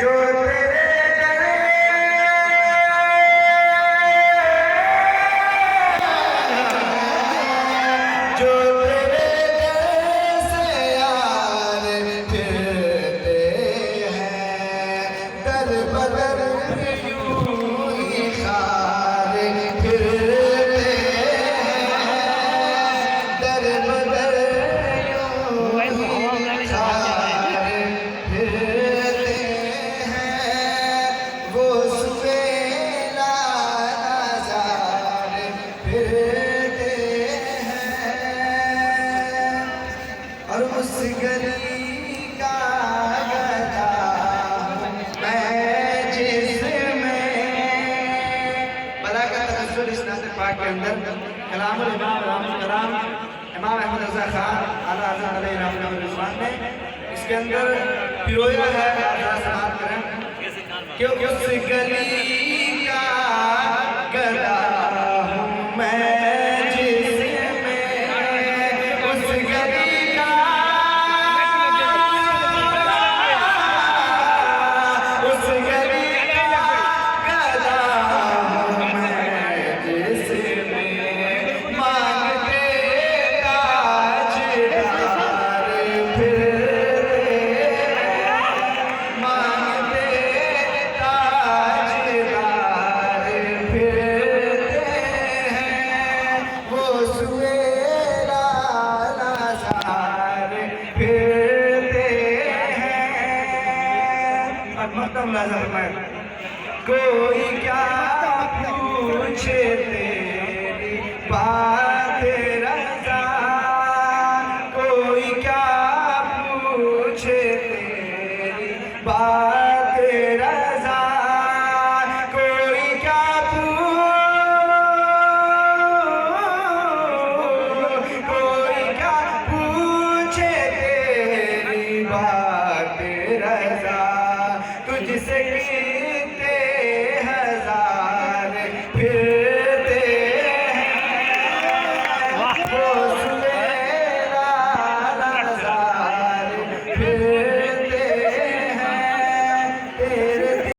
जो तेरे डरे जो तेरे डरे से यार फिरते हैं दर बदर यूं ही खार फिरते हैं दर बदर यूं ही खार फिरते हैं वो सुबेला नज़ार फिरते हैं और उस गली का गला मैं जिसमें बलागत रसूल इस्लाम पाक के अंदर कलामुल इमाम रामुल कलाम इमाम अहमद रज़ा खान आला हज़रत अलैहि रहमतुल्लाह व रिज़वान ने इसके अंदर पिरोया है। आप समाप्त करें कि उस गली का गला हूँ मैं जिसमें उस गली का उस गली का गला हूँ मैं जिसमें मांगते ताजदार फिरते मांगते ताजदार फिरते हैं वो सुएला नज़ार फिरते हैं। अब मतलब नजर में कोई क्या पूछे तेरी बात रज़ा कोई क्या पूछे तेरी बात